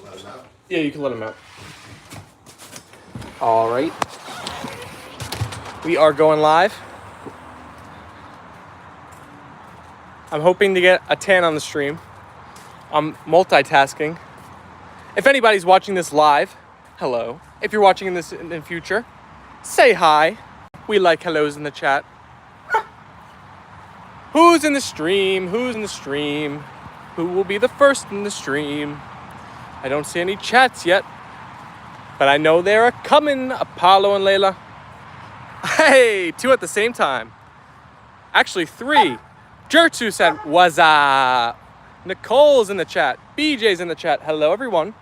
Let him out. Yeah, you can let him out. All right. We are going live. I'm hoping to get a 10 on the stream. I'm multitasking. If anybody's watching this live, hello. If you're watching this in the future, say hi. We like hellos in the chat. Who's in the stream? Who's in the stream? Who will be the first in the stream? I don't see any chats yet, but I know they're coming. Apollo and Leyla. Hey, 2 at the same time. Actually 3. Jertsu said, Wazzup. Nicole's in the chat. BJ's in the chat. Hello, everyone.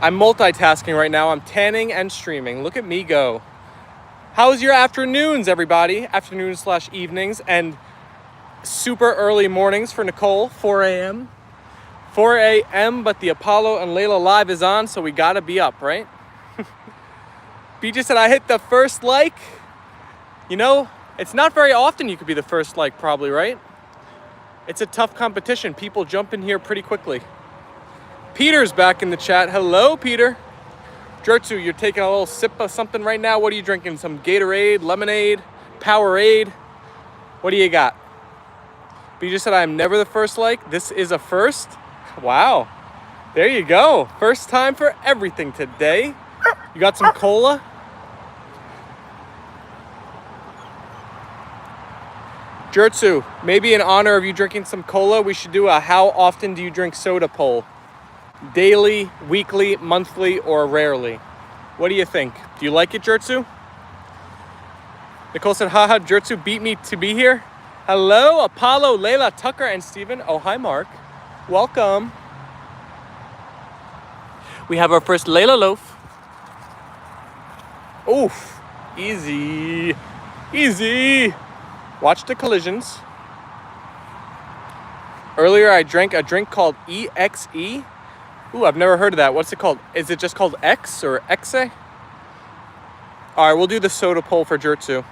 I'm multitasking right now. I'm tanning and streaming. Look at me go. How's your afternoons, everybody? Afternoons/evenings and super early mornings for Nicole, 4 a.m. 4 a.m., but the Apollo and Leyla live is on, so we gotta be up, right? BJ said, I hit the first like. You know, it's not very often you could be the first like, probably, right? It's a tough competition. People jump in here pretty quickly. Peter's back in the chat. Hello, Peter. Jertsu, you're taking a little sip of something right now. What are you drinking? Some Gatorade, lemonade, Powerade? What do you got? BJ said, I am never the first like. This is a first. Wow. There you go. First time for everything today. You got some cola? Jertsu, maybe in honor of you drinking some cola, we should do a how often do you drink soda poll. Daily, weekly, monthly, or rarely? What do you think? Do you like it, Jertsu? Nicole said, haha, Jertsu beat me to be here. Hello, Apollo, Leyla, Tucker, and Steven. Oh, hi, Mark. Welcome. We have our first Leyla loaf. Oof. Easy. Easy. Watch the collisions. Earlier, I drank a drink called EXE. Ooh, I've never heard of that. What's it called? Is it just called X or Exe? All right, we'll do the soda poll for Jertsu.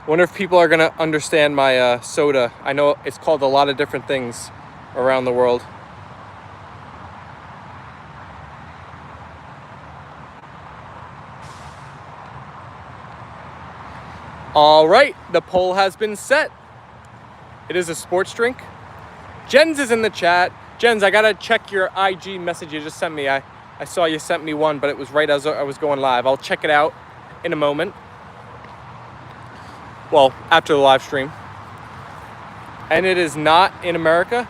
Wonder if people are gonna understand my soda. I know it's called a lot of different things around the world. All right, the poll has been set. It is a sports drink. Jens is in the chat. Jens, I gotta check your IG message you just sent me. I saw you sent me one, but it was right as I was going live. I'll check it out in a moment. Well, after the live stream. And it is not in America.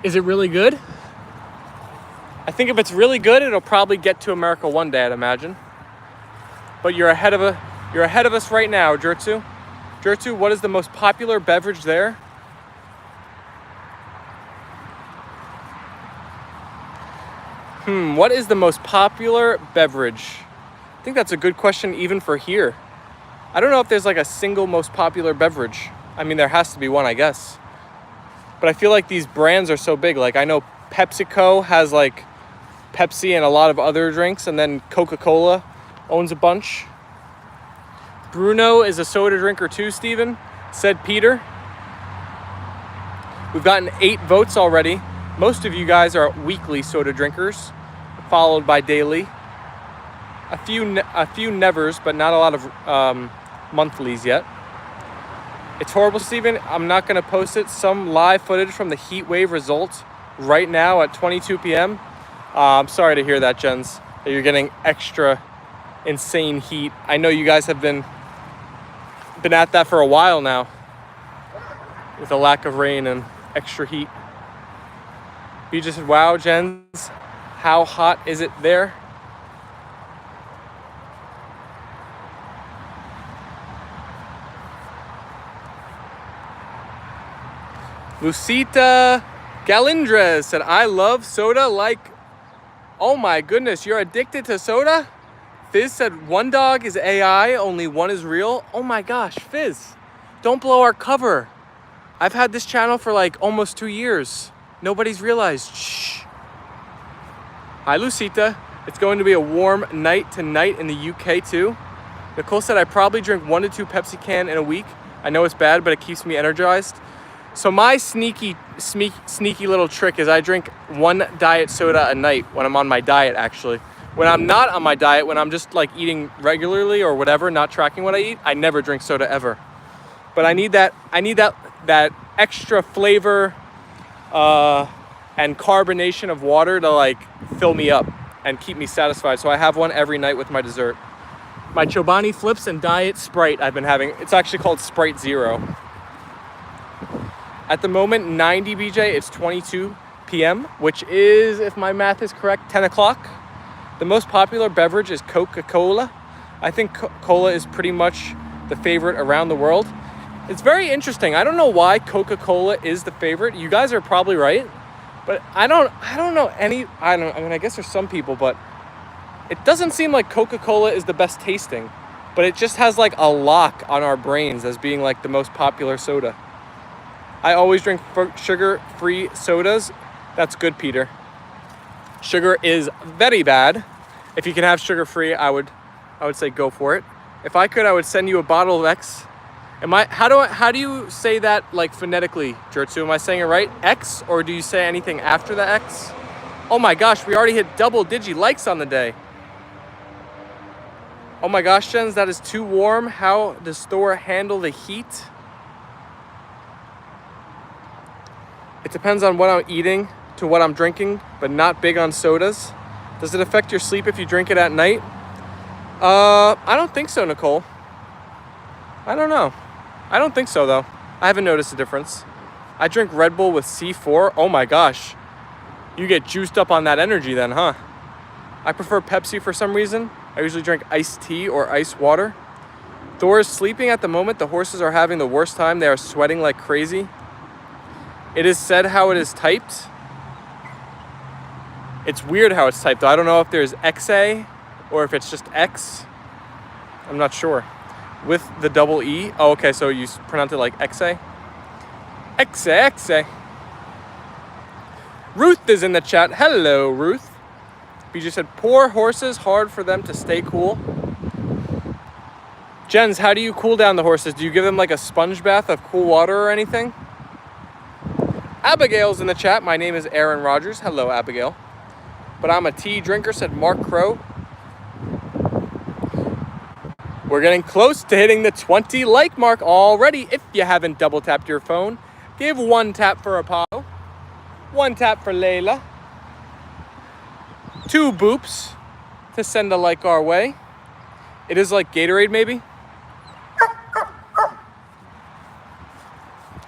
Is it really good? I think if it's really good, it'll probably get to America one day, I'd imagine. But you're ahead of us right now, Jertsu. Jertsu, what is the most popular beverage there? What is the most popular beverage? I think that's a good question even for here. I don't know if there's like a single most popular beverage. I mean, there has to be one, I guess. But I feel like these brands are so big. Like I know PepsiCo has like Pepsi and a lot of other drinks, and then Coca-Cola owns a bunch. Bruno is a soda drinker too, Steven, said Peter. We've gotten 8 votes already. Most of you guys are weekly soda drinkers, followed by daily. A few nevers, but not a lot of monthlies yet. It's horrible, Steven. I'm not going to post it. Some live footage from the heat wave results right now at 22 p.m. I'm sorry to hear that, Jens, that you're getting extra insane heat. I know you guys have been at that for a while now with a lack of rain and extra heat. You just said, wow, Jens, how hot is it there? Lucita Galindres said, I love soda like, oh my goodness, you're addicted to soda? Fizz said, one dog is AI, only one is real. Oh my gosh, Fizz, don't blow our cover. I've had this channel for like almost 2 years. Nobody's realized. Shh. Hi, Lucita. It's going to be a warm night tonight in the UK too. Nicole said I probably drink 1 to 2 Pepsi cans in a week. I know it's bad, but it keeps me energized. So my sneaky little trick is I drink 1 diet soda a night when I'm on my diet, actually. When I'm not on my diet, when I'm just like eating regularly or whatever, not tracking what I eat, I never drink soda ever. But I need that extra flavor and carbonation of water to like fill me up and keep me satisfied. So I have one every night with my dessert. My Chobani Flips and Diet Sprite I've been having. It's actually called Sprite Zero. At the moment, 90 BJ, it's 22 p.m., which is, if my math is correct, 10 o'clock. The most popular beverage is Coca-Cola. I think cola is pretty much the favorite around the world. It's very interesting. I don't know why Coca-Cola is the favorite. You guys are probably right, but I don't know any. I mean, I guess there's some people, but it doesn't seem like Coca-Cola is the best tasting. But it just has like a lock on our brains as being like the most popular soda. I always drink sugar-free sodas. That's good, Peter. Sugar is very bad. If you can have sugar-free, I would say go for it. If I could, I would send you a bottle of X. How do you say that like phonetically, Jertsu? Am I saying it right? X, or do you say anything after the X? Oh my gosh, we already hit double-digit likes on the day. Oh my gosh, Jens, that is too warm. How does Thor handle the heat? It depends on what I'm eating to what I'm drinking, but not big on sodas. Does it affect your sleep if you drink it at night? I don't think so, Nicole. I don't know. I don't think so, though. I haven't noticed a difference. I drink Red Bull with C4. Oh my gosh. You get juiced up on that energy then, huh? I prefer Pepsi for some reason. I usually drink iced tea or ice water. Thor is sleeping at the moment. The horses are having the worst time. They are sweating like crazy. It is said how it is typed. It's weird how it's typed. I don't know if there's XA or if it's just X. I'm not sure. With the double E. Oh, okay, so you pronounce it like XA? XA. Ruth is in the chat. Hello, Ruth. BJ said, poor horses, hard for them to stay cool. Jens, how do you cool down the horses? Do you give them like a sponge bath of cool water or anything? Abigail's in the chat. My name is Aaron Rogers. Hello, Abigail. But I'm a tea drinker, said Mark Crow. We're getting close to hitting the 20 like mark already. If you haven't double tapped your phone, give 1 tap for Apollo, 1 tap for Leyla, 2 boops to send a like our way. It is like Gatorade, maybe.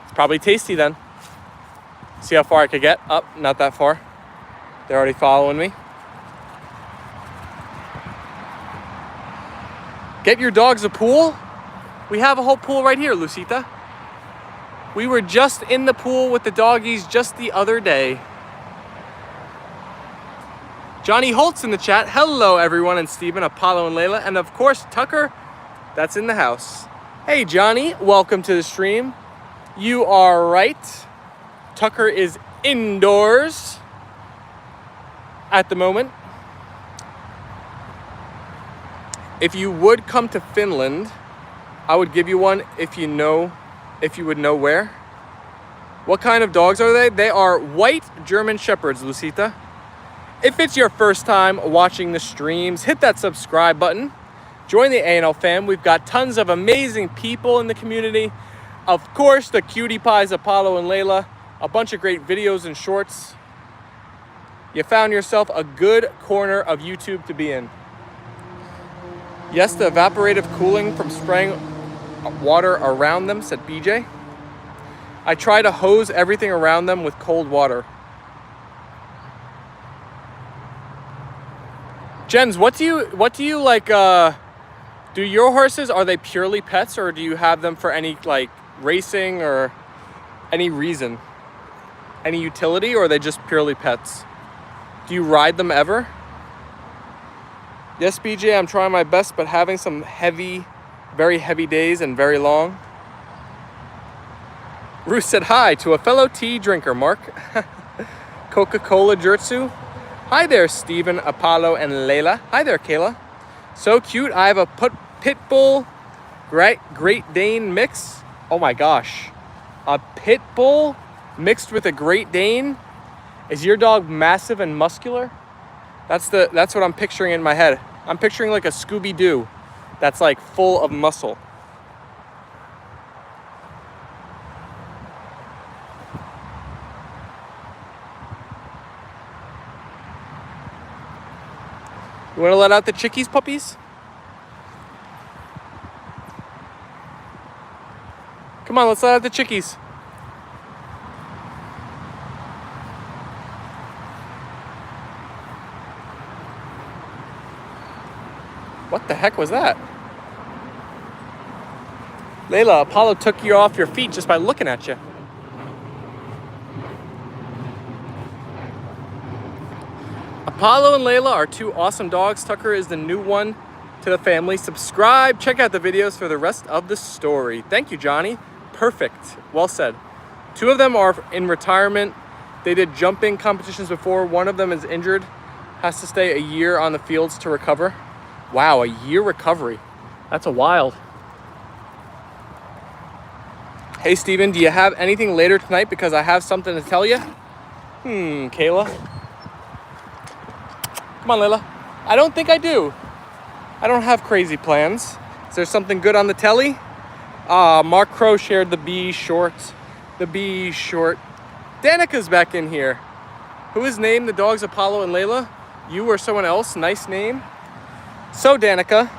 It's probably tasty then. See how far I could get. Up, not that far. They're already following me. Get your dogs a pool. We have a whole pool right here, Lucita. We were just in the pool with the doggies just the other day. Johnny Holt's in the chat. Hello, everyone, and Steven, Apollo and Leyla, and of course, Tucker, that's in the house. Hey, Johnny, welcome to the stream. You are right. Tucker is indoors at the moment. If you would come to Finland, I would give you one if you would know where. What kind of dogs are they? They are white German Shepherds, Lucita. If it's your first time watching the streams, hit that subscribe button. Join the A&L Fam. We've got tons of amazing people in the community. Of course, the cutie pies, Apollo and Leyla. A bunch of great videos and shorts. You found yourself a good corner of YouTube to be in. Yes, the evaporative cooling from spraying water around them, said BJ. I try to hose everything around them with cold water. Jens, what do you like, do your horses, are they purely pets, or do you have them for any like racing or any reason? Any utility, or are they just purely pets? Do you ride them ever? Yes, BJ, I'm trying my best, but having some heavy, very heavy days and very long. Ruth said hi to a fellow tea drinker, Mark. Coca-Cola Jertsu. Hi there, Stephen, Apollo, and Leyla. Hi there, Kayla. So cute. I have a pit bull, Great Dane mix. Oh my gosh. A pit bull mixed with a Great Dane? Is your dog massive and muscular? That's what I'm picturing in my head. I'm picturing like a Scooby-Doo that's like full of muscle. You want to let out the chickies, puppies? Come on, let's let out the chickies. What the heck was that? Leyla, Apollo took you off your feet just by looking at you. Apollo and Leyla are two awesome dogs. Tucker is the new one to the family. Subscribe, check out the videos for the rest of the story. Thank you, Johnny. Perfect, well said. Two of them are in retirement. They did jumping competitions before. One of them is injured, has to stay a year on the fields to recover. Wow, a year recovery. That's a wild. Hey, Steven, do you have anything later tonight? Because I have something to tell you. Kayla. Come on, Leyla. I don't think I do. I don't have crazy plans. Is there something good on the telly? Mark Crow shared the B short. The B short. Danica's back in here. Who is named the dogs Apollo and Leyla? You or someone else? Nice name. So, Danica,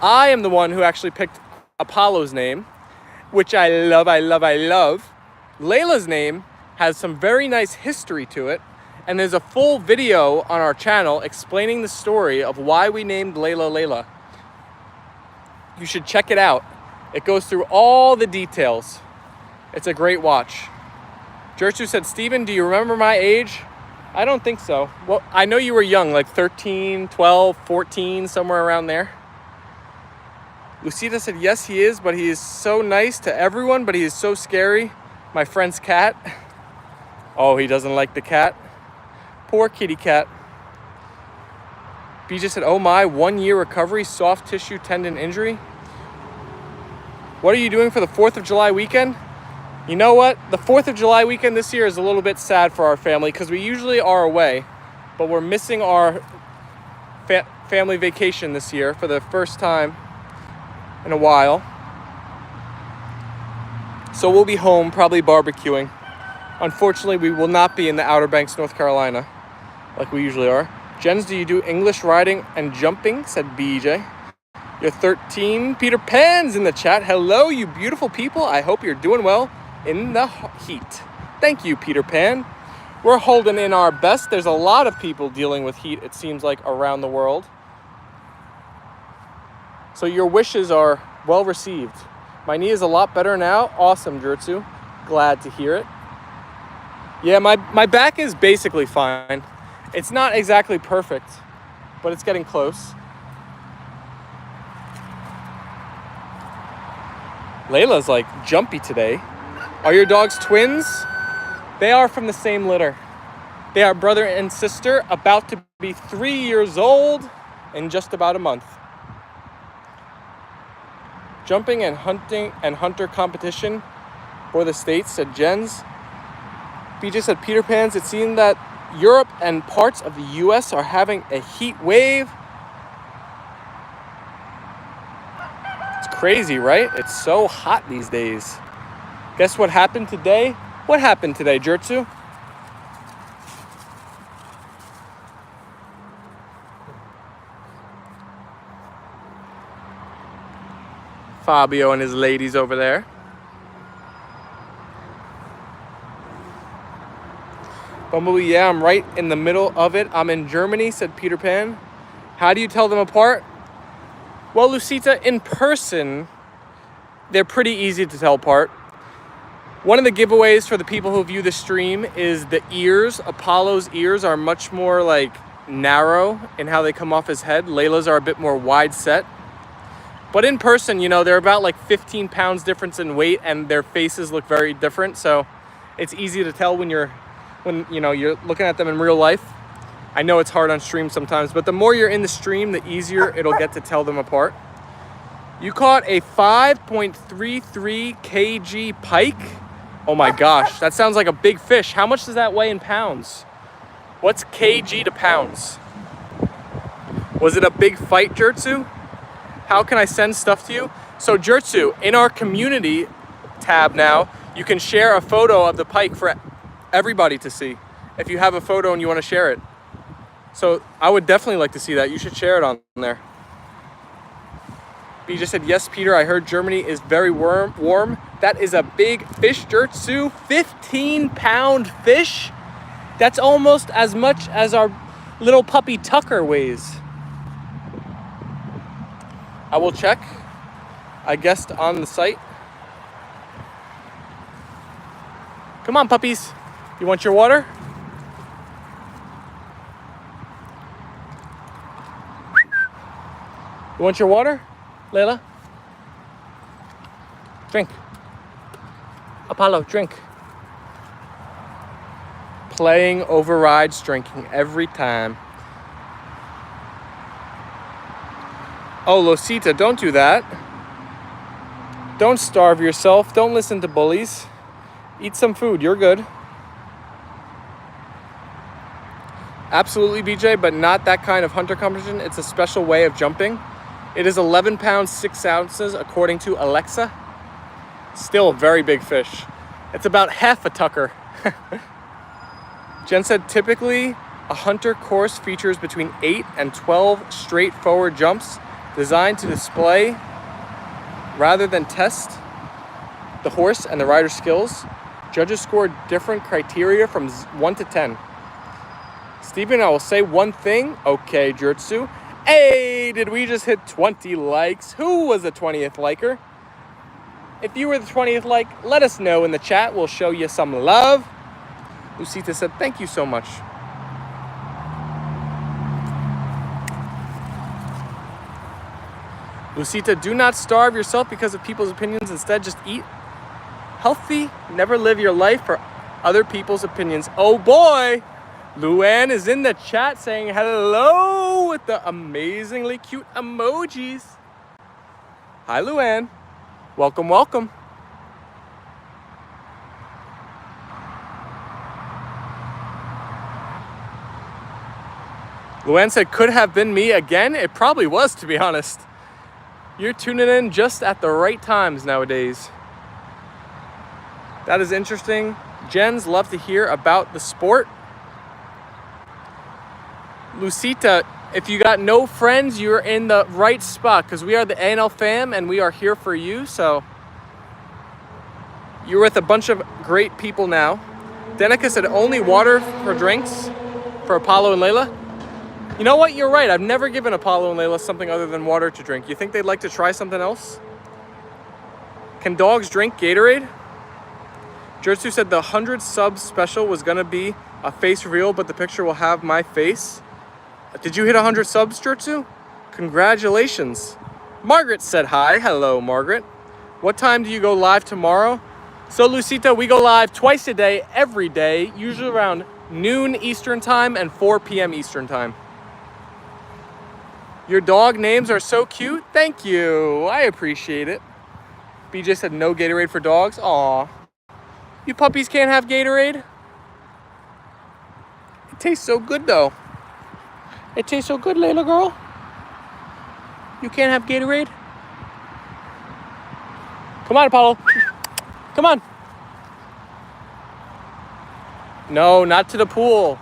I am the one who actually picked Apollo's name, which I love. Layla's name has some very nice history to it, and there's a full video on our channel explaining the story of why we named Leyla Leyla. You should check it out. It goes through all the details. It's a great watch. Jersu said, Steven, do you remember my age? I don't think so. Well, I know you were young, like 13, 12, 14, somewhere around there. Lucita said, yes, he is, but he is so nice to everyone, but he is so scary. My friend's cat. Oh, he doesn't like the cat. Poor kitty cat. BJ said, oh my, 1 year recovery, soft tissue tendon injury. What are you doing for the 4th of July weekend? You know what? The 4th of July weekend this year is a little bit sad for our family because we usually are away, but we're missing our family vacation this year for the first time in a while. So we'll be home, probably barbecuing. Unfortunately, we will not be in the Outer Banks, North Carolina, like we usually are. Jens, do you do English riding and jumping? Said BJ. You're 13. Peter Pan's in the chat. Hello, you beautiful people. I hope you're doing well in the heat. Thank you, Peter Pan. We're holding in our best. There's a lot of people dealing with heat, it seems like, around the world. So your wishes are well received. My knee is a lot better now. Awesome, Jertsu. Glad to hear it. Yeah, my back is basically fine. It's not exactly perfect, but it's getting close. Layla's like jumpy today. Are your dogs twins? They are from the same litter. They are brother and sister, about to be 3 years old in just about a month. Jumping and hunter competition for the States, said Jens. BJ said, Peter Pan's, it seemed that Europe and parts of the US are having a heat wave. It's crazy, right? It's so hot these days. Guess what happened today? What happened today, Jertsu? Fabio and his ladies over there. Bumblebee, yeah, I'm right in the middle of it. I'm in Germany, said Peter Pan. How do you tell them apart? Well, Lucita, in person, they're pretty easy to tell apart. One of the giveaways for the people who view the stream is the ears. Apollo's ears are much more like narrow in how they come off his head. Layla's are a bit more wide set. But in person, you know, they're about like 15 pounds difference in weight and their faces look very different. So it's easy to tell when you're looking at them in real life. I know it's hard on stream sometimes, but the more you're in the stream, the easier it'll get to tell them apart. You caught a 5.33 kg pike. Oh my gosh, that sounds like a big fish. How much does that weigh in pounds? What's kg to pounds? Was it a big fight, Jertsu? How can I send stuff to you? So Jertsu, in our community tab now, you can share a photo of the pike for everybody to see. If you have a photo and you want to share it. So I would definitely like to see that. You should share it on there. B just said, yes, Peter, I heard Germany is very warm. That is a big fish, Jertsu. 15-pound fish? That's almost as much as our little puppy Tucker weighs. I will check. I guessed on the site. Come on, puppies. You want your water? You want your water, Leyla? Drink. Apollo, drink. Playing overrides drinking every time. Oh, Losita, don't do that. Don't starve yourself. Don't listen to bullies. Eat some food. You're good. Absolutely, BJ, but not that kind of hunter competition. It's a special way of jumping. It is 11 pounds, 6 ounces, according to Alexa. Still a very big fish. It's about half a Tucker. Jen said, typically, a hunter course features between 8 and 12 straightforward jumps designed to display rather than test the horse and the rider's skills. Judges score different criteria from 1 to 10. Stephen, I will say one thing. Okay, Jertsu. Hey, did we just hit 20 likes? Who was the 20th liker? If you were the 20th like, let us know in the chat. We'll show you some love. Lucita said, thank you so much. Lucita, do not starve yourself because of people's opinions. Instead, just eat healthy. Never live your life for other people's opinions. Oh boy! Luann is in the chat saying hello with the amazingly cute emojis. Hi, Luann. Welcome, welcome. Luann said, could have been me again. It probably was, to be honest. You're tuning in just at the right times nowadays. That is interesting. Gens love to hear about the sport. Lucita, if you got no friends, you're in the right spot because we are the A&L Fam and we are here for you. So you're with a bunch of great people now. Denica said only water for drinks for Apollo and Leyla. You know what? You're right. I've never given Apollo and Leyla something other than water to drink. You think they'd like to try something else? Can dogs drink Gatorade? Jertsu said the 100 subs special was going to be a face reveal, but the picture will have my face. Did you hit 100 subs, Jertsu? Congratulations. Margaret said hi. Hello, Margaret. What time do you go live tomorrow? So, Lucita, we go live twice a day, every day, usually around noon Eastern time and 4 p.m. Eastern time. Your dog names are so cute. Thank you. I appreciate it. BJ said no Gatorade for dogs. Aw. You puppies can't have Gatorade? It tastes so good, though. It tastes so good, Layla girl. You can't have Gatorade? Come on, Apollo. Come on. No, not to the pool.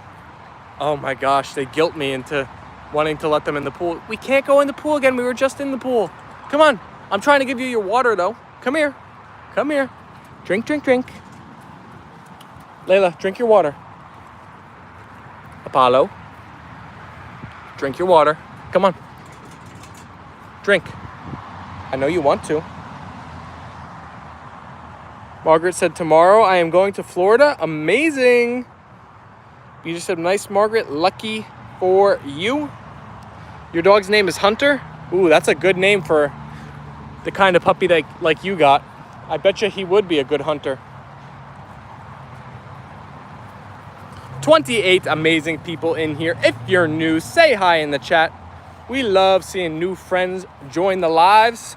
Oh my gosh, they guilt me into wanting to let them in the pool. We can't go in the pool again. We were just in the pool. Come on. I'm trying to give you your water, though. Come here. Come here. Drink, drink, drink. Layla, drink your water. Apollo. Drink your water. Come on. Drink. I know you want to. Margaret said, tomorrow I am going to Florida. Amazing. You just said, nice, Margaret. Lucky for you. Your dog's name is Hunter. Ooh, that's a good name for the kind of puppy that like you got. I bet you he would be a good hunter. 28 amazing people in here. If you're new, say hi in the chat. We love seeing new friends join the lives.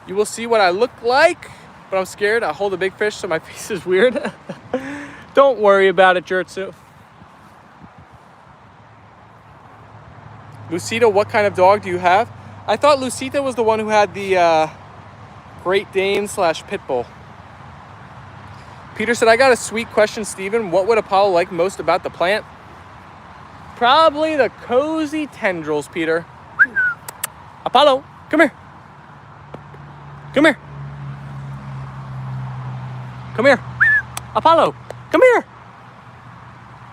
You will see what I look like, but I'm scared. I hold a big fish, so my face is weird. Don't worry about it, Jertsu. Lucita, what kind of dog do you have? I thought Lucita was the one who had the Great Dane / Pit Bull. Peter said, I got a sweet question, Steven. What would Apollo like most about the plant? Probably the cozy tendrils, Peter. Apollo, come here. Come here. Come here. Apollo, come here.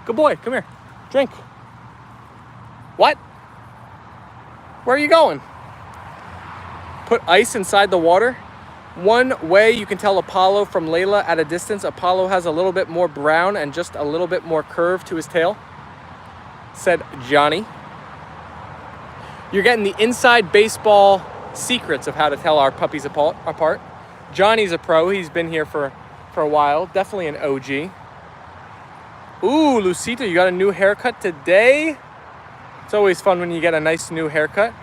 Good boy, come here. Drink. What? Where are you going? Put ice inside the water. One way you can tell Apollo from Leyla at a distance, Apollo has a little bit more brown and just a little bit more curve to his tail, said Johnny. You're getting the inside baseball secrets of how to tell our puppies apart. Johnny's a pro. He's been here for a while. Definitely an OG. Ooh, Lucita, you got a new haircut today? It's always fun when you get a nice new haircut.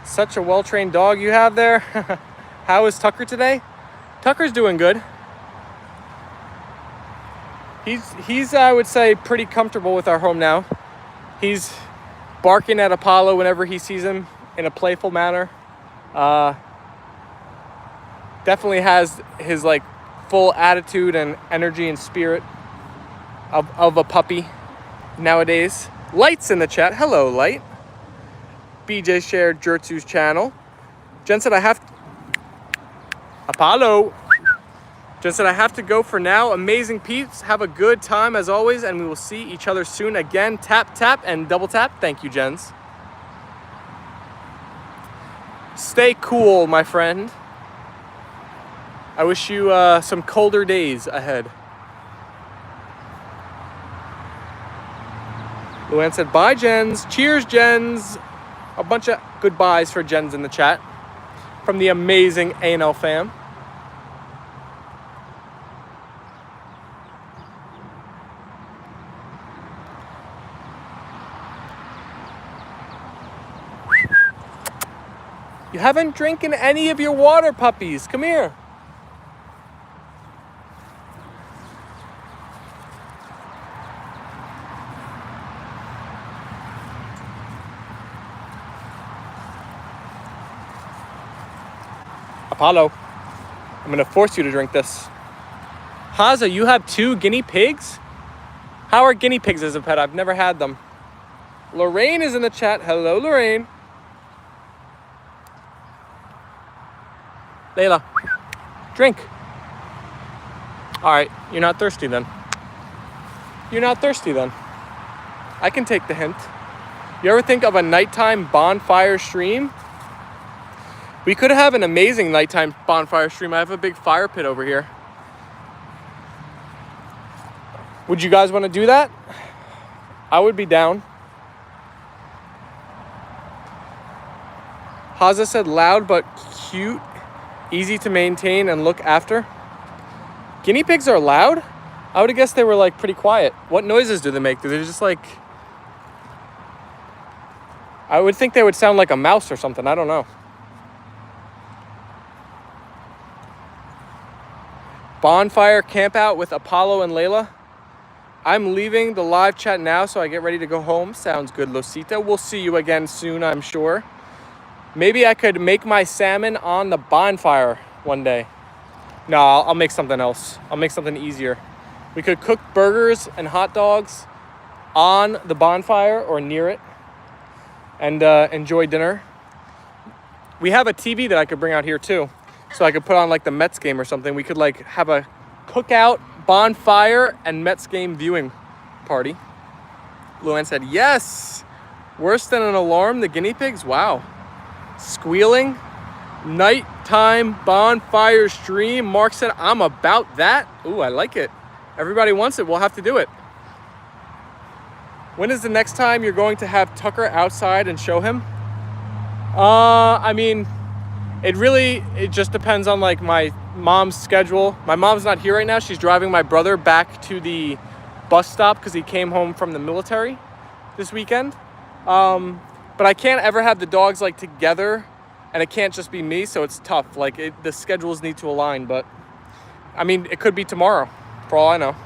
Such a well-trained dog you have there. How is Tucker today? Tucker's doing good. He's I would say pretty comfortable with our home now. He's barking at Apollo whenever he sees him in a playful manner. Definitely has his like full attitude and energy and spirit of a puppy nowadays. Light's in the chat. Hello, Light. BJ shared Jertsu's channel. Jen said, Apollo. Jen said, I have to go for now. Amazing peeps. Have a good time as always, and we will see each other soon. Again, tap, tap, and double tap. Thank you, Jens. Stay cool, my friend. I wish you some colder days ahead. Luann said, bye, Jens. Cheers, Jens. A bunch of goodbyes for Jens in the chat from the amazing A&L Fam. You haven't drinking any of your water, puppies. Come here. Apollo, I'm gonna force you to drink this. Haza, you have 2 guinea pigs? How are guinea pigs as a pet? I've never had them. Lorraine is in the chat. Hello, Lorraine. Leyla, drink. All right, you're not thirsty then. You're not thirsty then. I can take the hint. You ever think of a nighttime bonfire stream? We could have an amazing nighttime bonfire stream. I have a big fire pit over here. Would you guys want to do that? I would be down. Haza said loud but cute, easy to maintain and look after. Guinea pigs are loud? I would have guessed they were like pretty quiet. What noises do they make? Do they just like... I would think they would sound like a mouse or something. I don't know. Bonfire camp out with Apollo and Leyla. I'm leaving the live chat now, so I get ready to go home. Sounds good, Losita. We'll see you again soon, I'm sure. Maybe I could make my salmon on the bonfire one day. No, I'll make something else. I'll make something easier. We could cook burgers and hot dogs on the bonfire or near it and enjoy dinner. We have a TV that I could bring out here too. So I could put on like the Mets game or something. We could like have a cookout, bonfire, and Mets game viewing party. Luann said, yes. Worse than an alarm, the guinea pigs? Wow. Squealing. Nighttime bonfire stream. Mark said, I'm about that. Ooh, I like it. Everybody wants it. We'll have to do it. When is the next time you're going to have Tucker outside and show him? I mean... It just depends on like my mom's schedule. My mom's not here right now. She's driving my brother back to the bus stop because he came home from the military this weekend. But I can't ever have the dogs like together, and it can't just be me, so it's tough. Like the schedules need to align, but I mean, it could be tomorrow for all I know.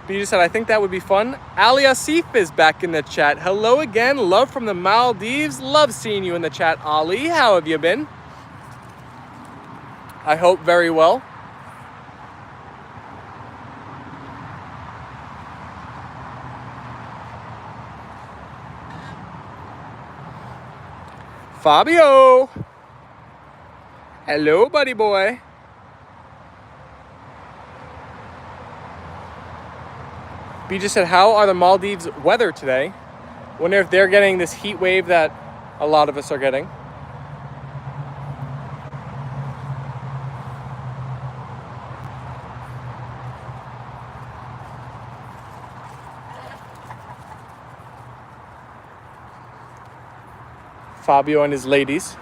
But you just said, I think that would be fun. Ali Asif is back in the chat. Hello again. Love from the Maldives. Love seeing you in the chat, Ali. How have you been? I hope very well. Fabio. Hello, buddy boy. B just said, how are the Maldives weather today? Wonder if they're getting this heat wave that a lot of us are getting. Fabio and his ladies.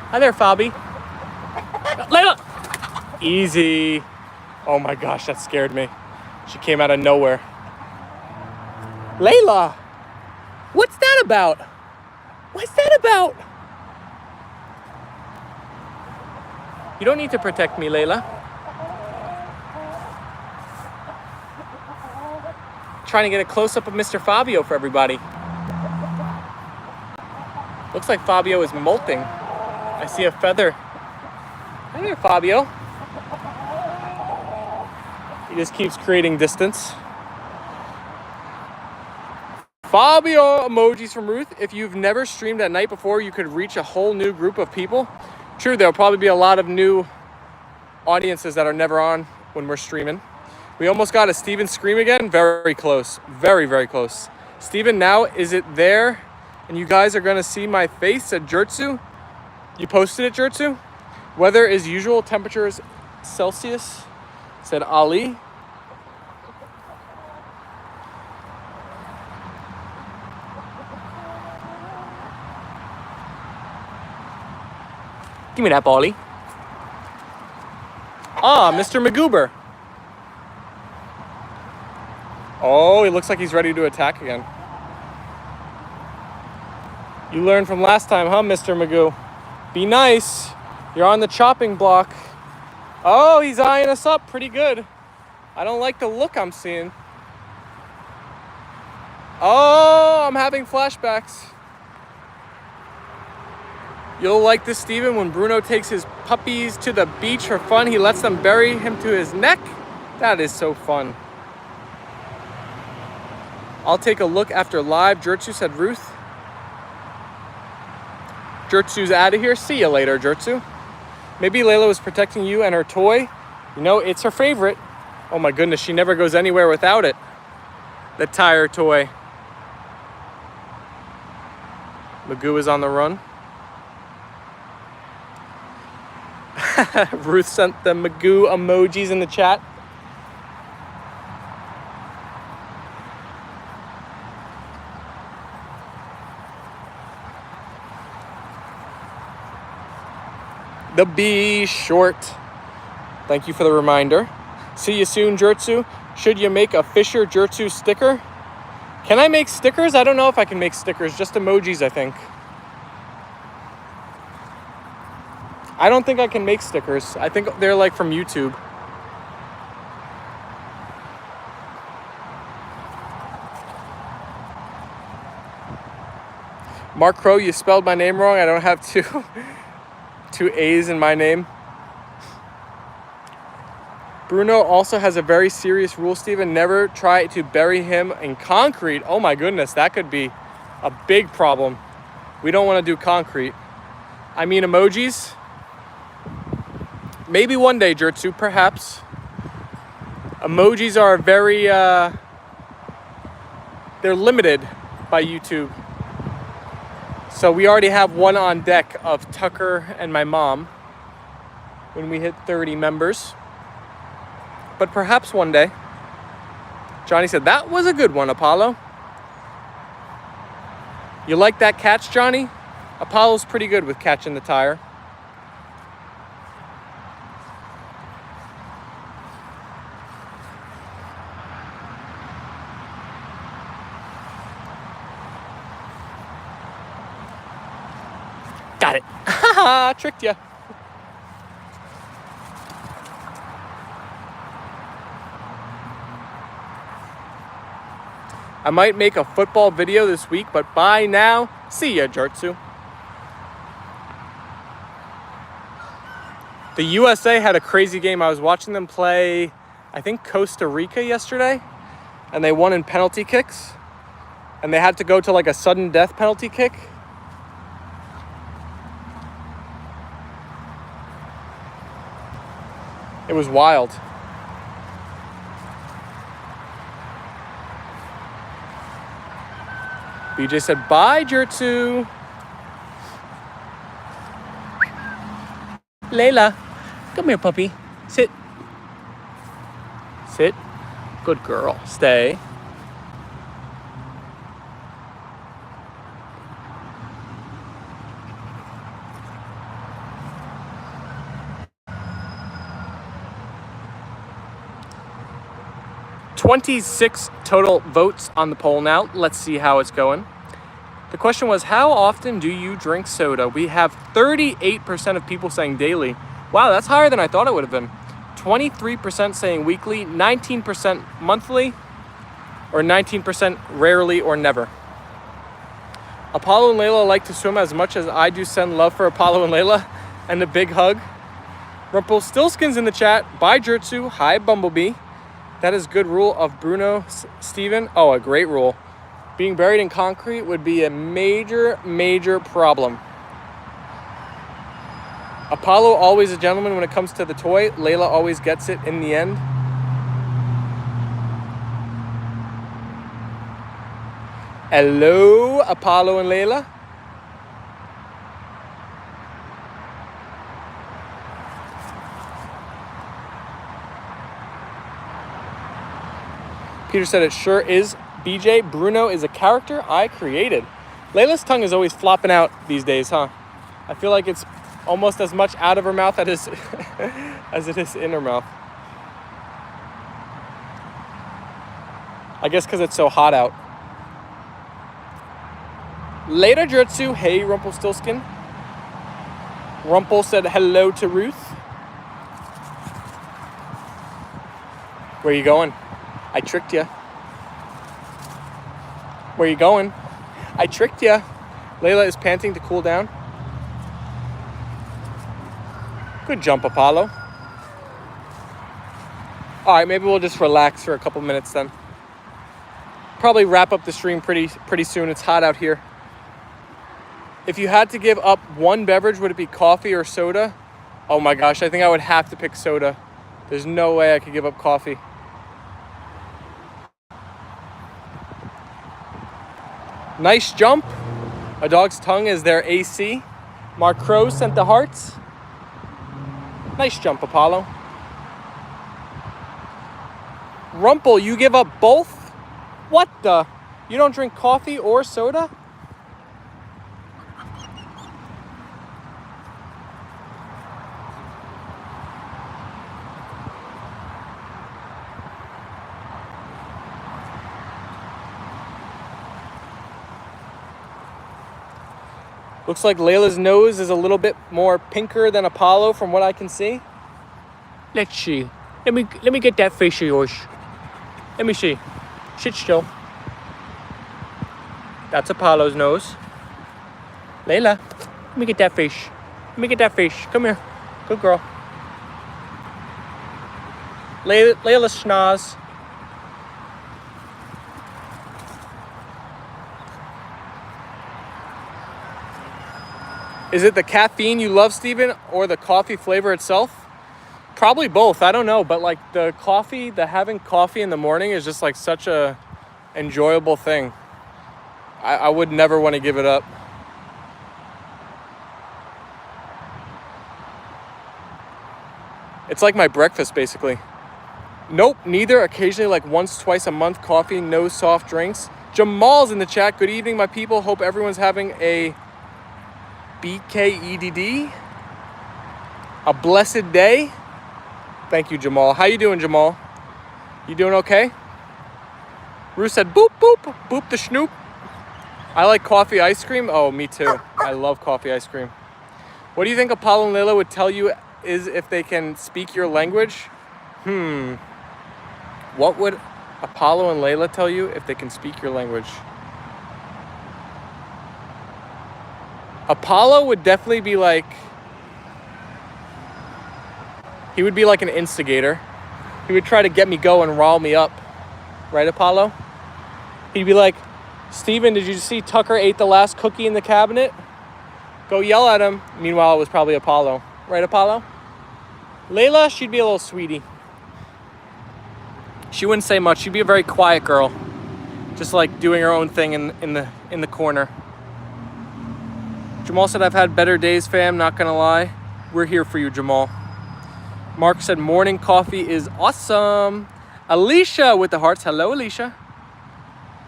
Hi there, Fabi. Leyla! Easy. Oh my gosh, that scared me. She came out of nowhere. Leyla! What's that about? What's that about? You don't need to protect me, Leyla. Trying to get a close-up of Mr. Fabio for everybody. Looks like Fabio is molting. I see a feather. Hi there, Fabio. He just keeps creating distance. Fabio emojis from Ruth. If you've never streamed at night before, you could reach a whole new group of people. True, there'll probably be a lot of new audiences that are never on when we're streaming. We almost got a Steven scream again. Very close. Very, very close. Steven, now is it there? And you guys are going to see my face, said Jertsu. You posted it, Jertsu? Weather is usual. Temperature is Celsius, said Ali. Give me that, Bally. Ah, Mr. Magoober. Oh, he looks like he's ready to attack again. You learned from last time, huh, Mr. Magoo? Be nice. You're on the chopping block. Oh, he's eyeing us up pretty good. I don't like the look I'm seeing. Oh, I'm having flashbacks. You'll like this, Steven, when Bruno takes his puppies to the beach for fun. He lets them bury him to his neck. That is so fun. I'll take a look after live, Jertsu, said Ruth. Jertsu's out of here. See you later, Jertsu. Maybe Leyla was protecting you and her toy. You know, it's her favorite. Oh my goodness, she never goes anywhere without it. The tire toy. Magoo is on the run. Ruth sent the Magoo emojis in the chat. The B short. Thank you for the reminder. See you soon, Jertsu. Should you make a Fisher Jertsu sticker? Can I make stickers? I don't know if I can make stickers. Just emojis, I think. I don't think I can make stickers. I think they're like from YouTube. Mark Crow, you spelled my name wrong. I don't have two A's in my name. Bruno also has a very serious rule, Steven. Never try to bury him in concrete. Oh my goodness, that could be a big problem. We don't want to do concrete. I mean emojis. Maybe one day, Jertsu, perhaps. Emojis are very, they're limited by YouTube. So we already have one on deck of Tucker and my mom when we hit 30 members. But perhaps one day. Johnny said, that was a good one, Apollo. You like that catch, Johnny? Apollo's pretty good with catching the tire. Got it. Haha, tricked you. I might make a football video this week, but bye now. See ya, Jertsu. The USA had a crazy game. I was watching them play, I think, Costa Rica yesterday, and they won in penalty kicks, and they had to go to like a sudden death penalty kick. It was wild. BJ said, bye, Jertsu. Leyla, come here, puppy. Sit. Sit. Good girl. Stay. "26 total votes on the poll now. Let's see how it's going. The question was, how often do you drink soda? We have 38% of people saying daily. Wow, that's higher than I thought it would have been. 23% saying weekly, 19% monthly, or 19% rarely or never. Apollo and Leyla like to swim as much as I do. Send love for Apollo and Leyla and a big hug. Rumpelstiltskin's in the chat. Bye, Jertsu. Hi, Bumblebee. That is good rule of Bruno Steven. Oh, a great rule. Being buried in concrete would be a major, major problem. Apollo always a gentleman when it comes to the toy. Leyla always gets it in the end. Hello, Apollo and Leyla. Peter said it sure is. BJ, Bruno is a character I created. Layla's tongue is always flopping out these days, huh? I feel like it's almost as much out of her mouth as it is in her mouth. I guess because it's so hot out. Later, Jertsu. Hey, Rumpelstiltskin. Rumpel said hello to Ruth. Where you going? I tricked you. Where you going? I tricked you. Leyla is panting to cool down. Good jump, Apollo. All right, maybe we'll just relax for a couple minutes then. Probably wrap up the stream pretty soon. It's hot out here. If you had to give up one beverage, would it be coffee or soda? Oh my gosh, I think I would have to pick soda. There's no way I could give up coffee. Nice jump. A dog's tongue is their AC. Mark Crow sent the hearts. Nice jump, Apollo. Rumpel, you give up both? What the? You don't drink coffee or soda? Looks like Layla's nose is a little bit more pinker than Apollo from what I can see. Let's see. Let me get that face of yours. Let me see. Sit still. That's Apollo's nose. Leyla, let me get that fish. Let me get that fish. Come here. Good girl. Layla schnoz. Is it the caffeine you love, Steven, or the coffee flavor itself? Probably both. I don't know, but like the coffee, having coffee in the morning is just like such a enjoyable thing. I would never want to give it up. It's like my breakfast, basically. Nope, neither. Occasionally, like once, twice a month, coffee, no soft drinks. Jamal's in the chat. Good evening, my people. Hope everyone's having a BKEDD, a blessed day. Thank you, Jamal. How you doing, Jamal? You doing okay? Ruth said, boop, boop, boop the schnoop. I like coffee ice cream. Oh, me too. I love coffee ice cream. What do you think Apollo and Leyla would tell you is if they can speak your language? What would Apollo and Leyla tell you if they can speak your language? Apollo would definitely be like, he would be like an instigator. He would try to get me going, rile me up. Right, Apollo? He'd be like, Steven, did you see Tucker ate the last cookie in the cabinet? Go yell at him. Meanwhile, it was probably Apollo. Right, Apollo? Leyla, she'd be a little sweetie. She wouldn't say much. She'd be a very quiet girl. Just like doing her own thing in the corner. Jamal said, I've had better days, fam, not gonna lie. We're here for you, Jamal. Mark said, morning coffee is awesome. Alicia with the hearts. Hello, Alicia.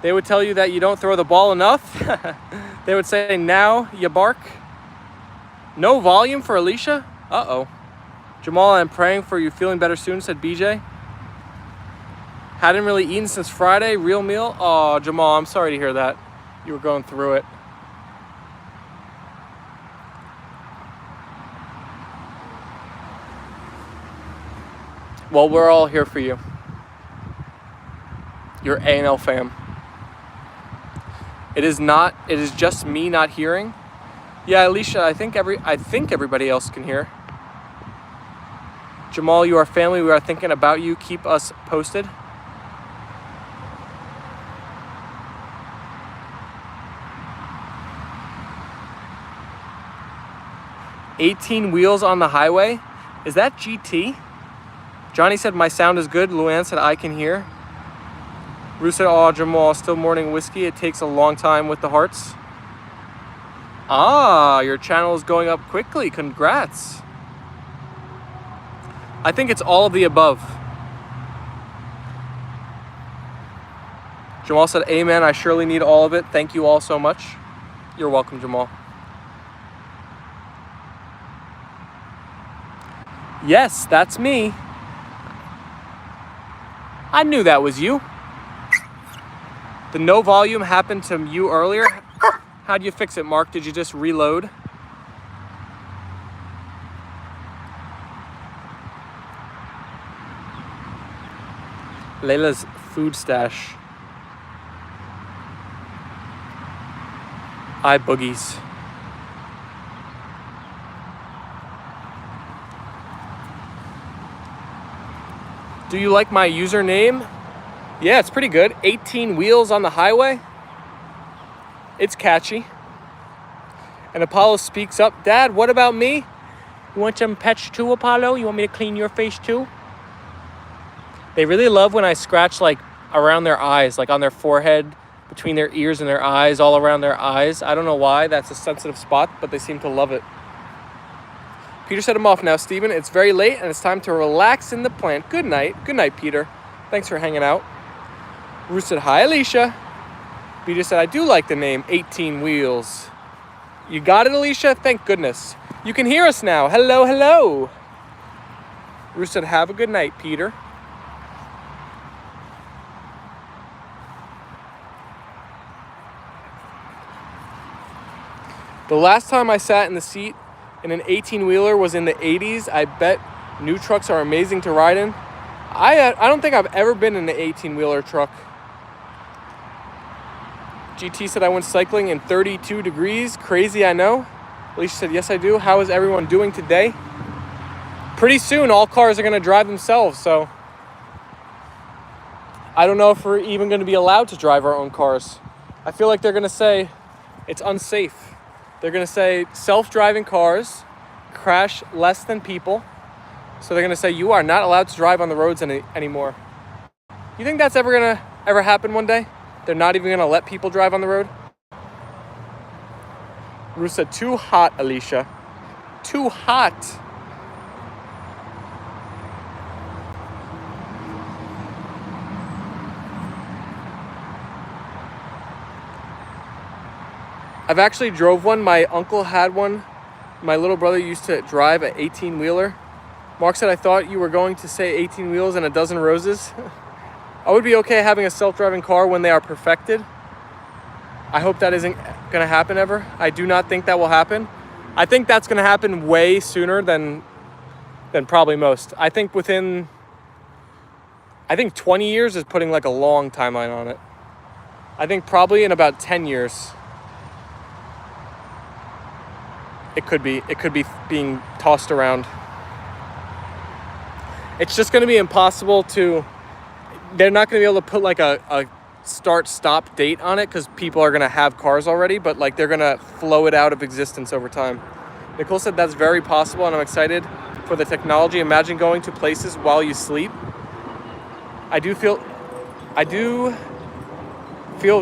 They would tell you that you don't throw the ball enough. They would say, now you bark. No volume for Alicia? Uh-oh. Jamal, I'm praying for you feeling better soon, said BJ. Hadn't really eaten since Friday. Real meal? Oh, Jamal, I'm sorry to hear that. You were going through it. Well, we're all here for you. Your A&L fam. It is just me not hearing. Yeah, Alicia, I think everybody else can hear. Jamal, you are family. We are thinking about you. Keep us posted. "18 wheels on the highway." Is that GT? Johnny said, my sound is good. Luann said, I can hear. Ruth said, oh, Jamal, still morning whiskey. It takes a long time with the hearts. Ah, your channel is going up quickly. Congrats. I think it's all of the above. Jamal said, amen. I surely need all of it. Thank you all so much. You're welcome, Jamal. Yes, that's me. I knew that was you. The no volume happened to you earlier. How'd you fix it, Mark? Did you just reload? Layla's food stash. Eye boogies. Do you like my username? Yeah, it's pretty good. 18 wheels on the highway. It's catchy. And Apollo speaks up. Dad, what about me? You want some pets too, Apollo? You want me to clean your face too? They really love when I scratch like around their eyes, like on their forehead, between their ears and their eyes, all around their eyes. I don't know why. That's a sensitive spot, but they seem to love it. Peter said I'm off now, Steven. It's very late and it's time to relax in the plant. Good night. Good night, Peter. Thanks for hanging out. Ruth said, hi, Alicia. Peter said, I do like the name 18 Wheels. You got it, Alicia? Thank goodness. You can hear us now. Hello, hello. Ruth said, have a good night, Peter. The last time I sat in the seat in an 18-wheeler was in the 80s. I bet new trucks are amazing to ride in. I don't think I've ever been in an 18-wheeler truck. GT said I went cycling in 32 degrees. Crazy, I know. Alicia said, yes, I do. How is everyone doing today? Pretty soon, all cars are going to drive themselves, so I don't know if we're even going to be allowed to drive our own cars. I feel like they're going to say it's unsafe. They're going to say self-driving cars crash less than people. So they're going to say you are not allowed to drive on the roads anymore. You think that's ever going to happen one day? They're not even going to let people drive on the road? Ruth said, too hot, Alicia. Too hot. I've actually drove one. My uncle had one. My little brother used to drive an 18-wheeler. Mark said, I thought you were going to say 18 wheels and a dozen roses. I would be okay having a self-driving car when they are perfected. I hope that isn't going to happen ever. I do not think that will happen. I think that's going to happen way sooner than probably most. I think 20 years is putting like a long timeline on it. I think probably in about 10 years, it could be being tossed around. It's just going to be impossible to, they're not going to be able to put like a start-stop date on it because people are going to have cars already, but like they're going to flow it out of existence over time. Nicole said that's very possible, and I'm excited for the technology. Imagine going to places while you sleep. I do feel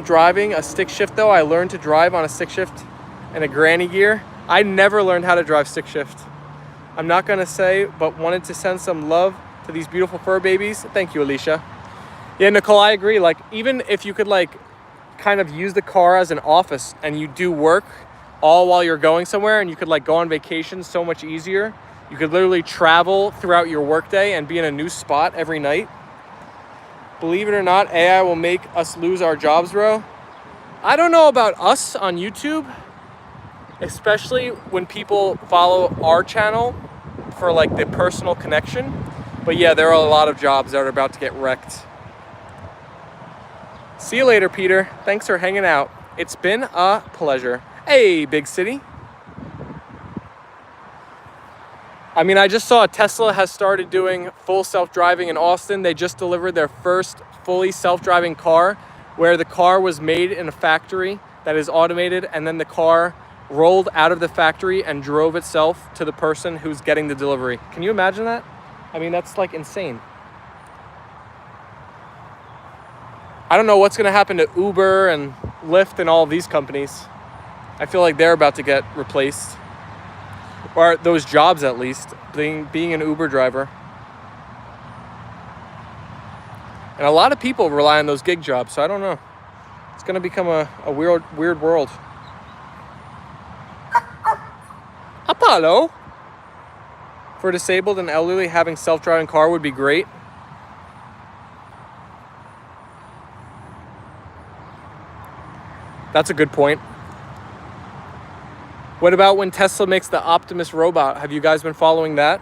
driving a stick shift though. I learned to drive on a stick shift in a granny gear. I never learned how to drive stick shift. I'm not gonna say, but wanted to send some love to these beautiful fur babies. Thank you, Alicia. Yeah, Nicole, I agree. Like, even if you could like kind of use the car as an office and you do work all while you're going somewhere, and you could like go on vacation so much easier. You could literally travel throughout your workday and be in a new spot every night. Believe it or not, AI will make us lose our jobs, bro. I don't know about us on YouTube, especially when people follow our channel for like the personal connection. But yeah, there are a lot of jobs that are about to get wrecked. See you later, Peter. Thanks for hanging out. It's been a pleasure. Hey, big city. I mean, I just saw Tesla has started doing full self-driving in Austin. They just delivered their first fully self-driving car, where the car was made in a factory that is automated, and then the car rolled out of the factory and drove itself to the person who's getting the delivery. Can you imagine that? I mean, that's like insane. I don't know what's going to happen to Uber and Lyft and all of these companies. I feel like they're about to get replaced. Or those jobs, at least, being an Uber driver. And a lot of people rely on those gig jobs, so I don't know. It's going to become a weird world. Apollo! For disabled and elderly, having self-driving car would be great. That's a good point. What about when Tesla makes the Optimus robot? Have you guys been following that?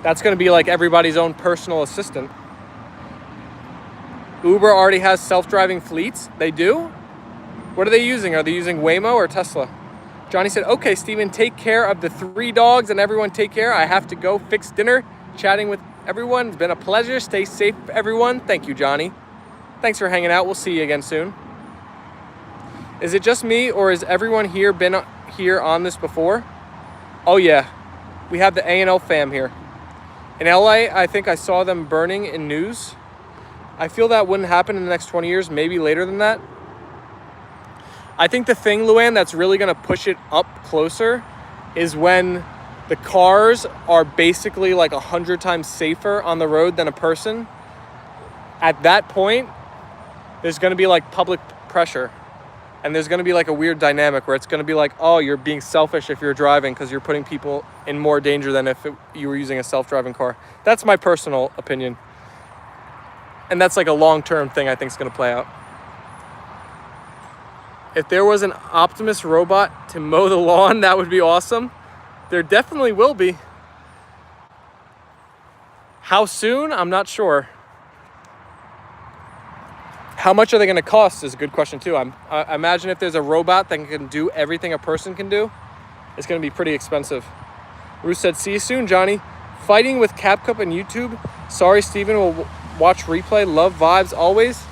That's going to be like everybody's own personal assistant. Uber already has self-driving fleets. They do? What are they using? Are they using Waymo or Tesla? Johnny said, okay, Steven, take care of the 3 dogs and everyone take care. I have to go fix dinner. Chatting with everyone. It's been a pleasure. Stay safe, everyone. Thank you, Johnny. Thanks for hanging out. We'll see you again soon. Is it just me, or has everyone here been here on this before? Oh yeah, we have the A&L Fam here. In LA, I think I saw them burning in news. I feel that wouldn't happen in the next 20 years, maybe later than that. I think the thing, Luann, that's really gonna push it up closer is when the cars are basically like 100 times safer on the road than a person. At that point, there's gonna be like public pressure. And there's going to be like a weird dynamic where it's going to be like, oh, you're being selfish if you're driving because you're putting people in more danger than if you were using a self-driving car. That's my personal opinion. And that's like a long-term thing I think is going to play out. If there was an Optimus robot to mow the lawn, that would be awesome. There definitely will be. How soon? I'm not sure. How much are they going to cost is a good question too. I imagine if there's a robot that can do everything a person can do, it's going to be pretty expensive. Ruth said, see you soon, Johnny. Fighting with CapCut and YouTube. Sorry, Steven. We'll watch replay. Love vibes always.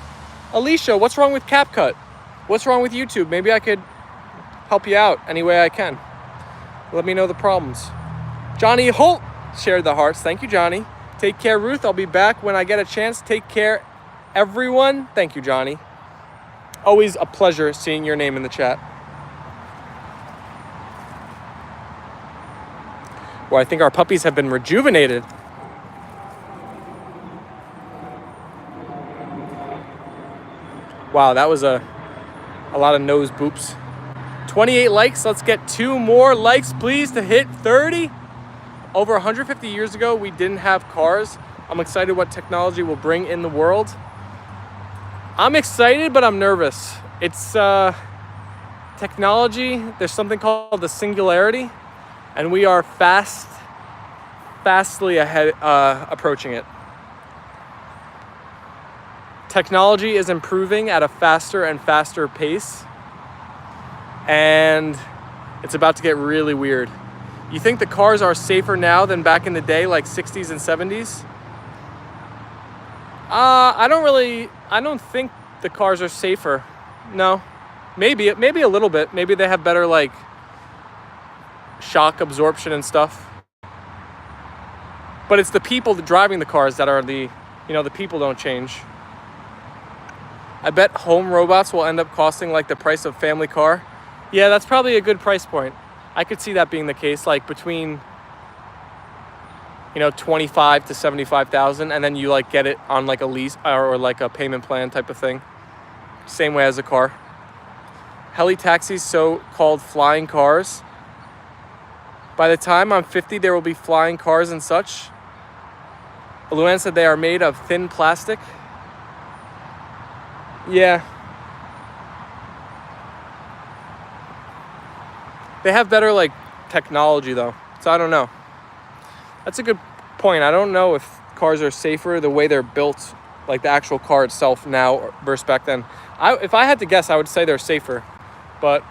Alicia, what's wrong with CapCut? What's wrong with YouTube? Maybe I could help you out any way I can. Let me know the problems. Johnny Holt shared the hearts. Thank you, Johnny. Take care, Ruth. I'll be back when I get a chance. Take care, everyone. Thank you, Johnny. Always a pleasure seeing your name in the chat. Well, I think our puppies have been rejuvenated. Wow, that was a lot of nose boops. 28 likes. Let's get 2 more likes, please, to hit 30. Over 150 years ago, we didn't have cars. I'm excited what technology will bring in the world. I'm excited, but I'm nervous. It's Technology, there's something called the singularity, and we are fastly ahead, approaching it. Technology is improving at a faster and faster pace, and it's about to get really weird. You think the cars are safer now than back in the day, like 60s and 70s? I don't think the cars are safer. No. Maybe a little bit. Maybe they have better like shock absorption and stuff. But it's the people driving the cars that are the people don't change. I bet home robots will end up costing like the price of family car. Yeah, that's probably a good price point. I could see that being the case, like between 25 to 75,000, and then you like get it on like a lease or like a payment plan type of thing. Same way as a car. Heli taxis, so-called flying cars. By the time I'm 50, there will be flying cars and such. Luann said they are made of thin plastic. Yeah. They have better like technology though, so I don't know. That's a good point. I don't know if cars are safer the way they're built, like the actual car itself now versus back then. If I had to guess, I would say they're safer, but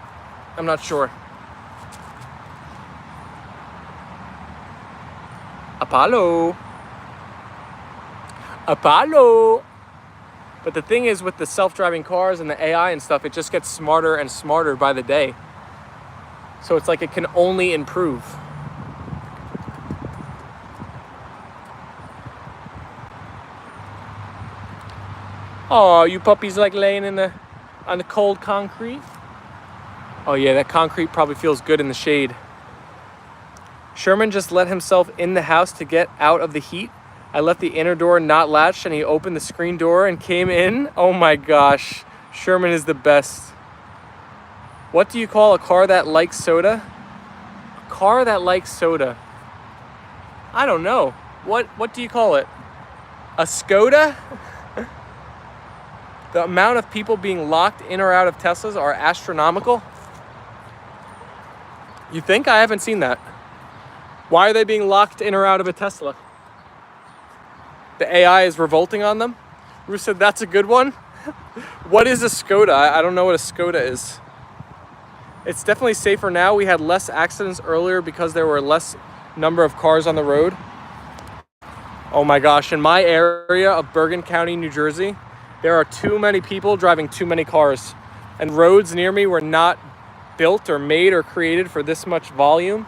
I'm not sure. Apollo. But the thing is, with the self-driving cars and the AI and stuff, it just gets smarter and smarter by the day. So it's like it can only improve. Oh, you puppies like laying on the cold concrete? Oh yeah, that concrete probably feels good in the shade. Sherman just let himself in the house to get out of the heat. I left the inner door not latched and he opened the screen door and came in. Oh my gosh, Sherman is the best. What do you call a car that likes soda? A car that likes soda. I don't know. What do you call it? A Skoda? The amount of people being locked in or out of Teslas are astronomical. You think? I haven't seen that. Why are they being locked in or out of a Tesla? The AI is revolting on them? Ruth said that's a good one. What is a Skoda? I don't know what a Skoda is. It's definitely safer now. We had less accidents earlier because there were less number of cars on the road. Oh my gosh, in my area of Bergen County, New Jersey, there are too many people driving too many cars. And roads near me were not built or made or created for this much volume.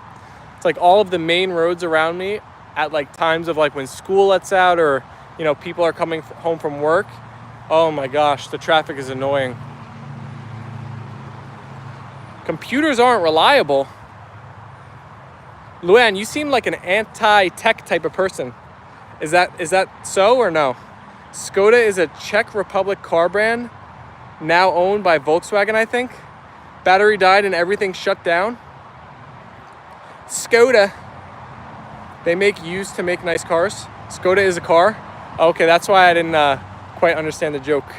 It's like all of the main roads around me at like times of like when school lets out or, people are coming home from work. Oh my gosh, the traffic is annoying. Computers aren't reliable. Luann, you seem like an anti-tech type of person. Is that so or no? Skoda is a Czech Republic car brand, now owned by Volkswagen, I think. Battery died and everything shut down. Skoda. They make used to make nice cars. Skoda is a car. Okay, that's why I didn't quite understand the joke.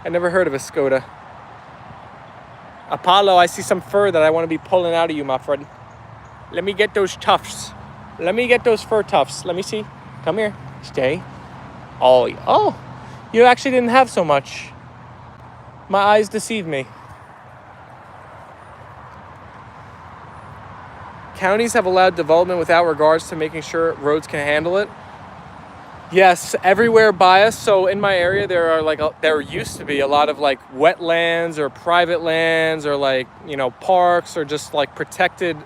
I never heard of a Skoda. Apollo, I see some fur that I want to be pulling out of you, my friend. Let me get those tufts. Let me get those fur tufts. Let me see. Come here. Stay. Oh, you actually didn't have so much. My eyes deceive me. Counties have allowed development without regards to making sure roads can handle it. Yes, everywhere by us. So in my area, there used to be a lot of like wetlands or private lands or like, parks or just like protected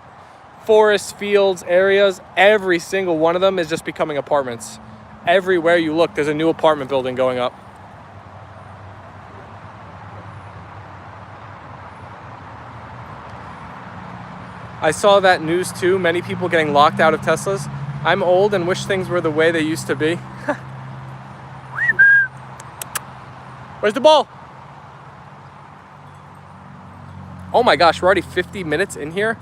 forests, fields, areas. Every single one of them is just becoming apartments. Everywhere you look, there's a new apartment building going up. I saw that news too, many people getting locked out of Teslas. I'm old and wish things were the way they used to be. Where's the ball? Oh my gosh, we're already 50 minutes in here.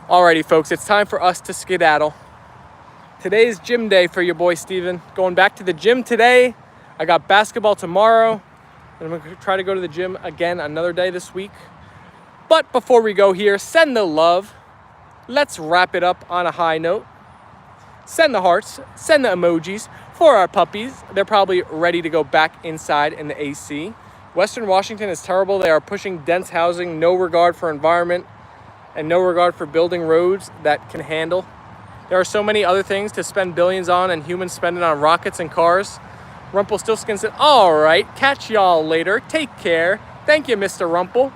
Alrighty folks, it's time for us to skedaddle. Today's gym day for your boy Steven. Going back to the gym today. I got basketball tomorrow. And I'm gonna try to go to the gym again another day this week. But before we go here, send the love. Let's wrap it up on a high note. Send the hearts, send the emojis for our puppies. They're probably ready to go back inside in the AC. Western Washington is terrible. They are pushing dense housing, no regard for environment, and no regard for building roads that can handle. There are so many other things to spend billions on, and humans spend it on rockets and cars. Rumpelstiltskin said, all right, catch y'all later. Take care. Thank you, Mr. Rumple.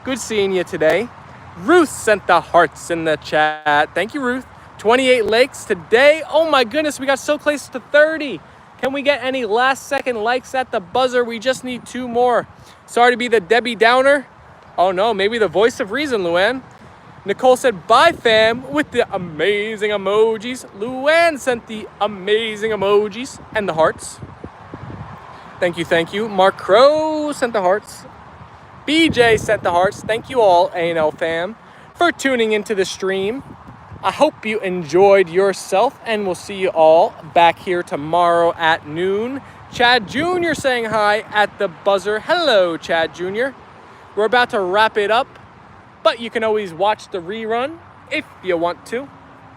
Good seeing you today. Ruth sent the hearts in the chat. Thank you, Ruth. 28 likes today. Oh my goodness, we got so close to 30. Can we get any last second likes at the buzzer? We just need 2 more. Sorry to be the Debbie Downer. Oh no, maybe the voice of reason, Luann. Nicole said, bye fam, with the amazing emojis. Luann sent the amazing emojis and the hearts. Thank you, thank you. Mark Crow sent the hearts. BJ sent the hearts. Thank you all, A&L fam, for tuning into the stream. I hope you enjoyed yourself, and we'll see you all back here tomorrow at noon. Chad Jr. saying hi at the buzzer. Hello, Chad Jr. We're about to wrap it up, but you can always watch the rerun if you want to.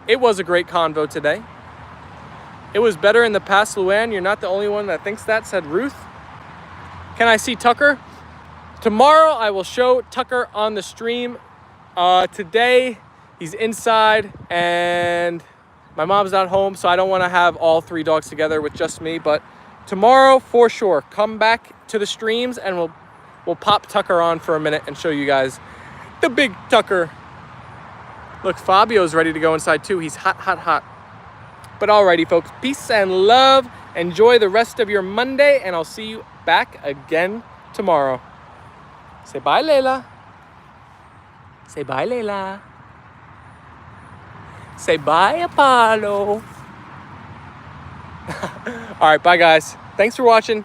It was a great convo today. It was better in the past, Luann. You're not the only one that thinks that, said Ruth. Can I see Tucker? Tomorrow, I will show Tucker on the stream. Today, he's inside, and my mom's not home, so I don't want to have all 3 dogs together with just me. But tomorrow, for sure, come back to the streams, and we'll pop Tucker on for a minute and show you guys the big Tucker. Look, Fabio's ready to go inside too. He's hot, hot, hot. But alrighty, folks, peace and love. Enjoy the rest of your Monday, and I'll see you back again tomorrow. Say bye, Leyla. Say bye, Leyla. Say bye, Apollo. All right, bye, guys. Thanks for watching.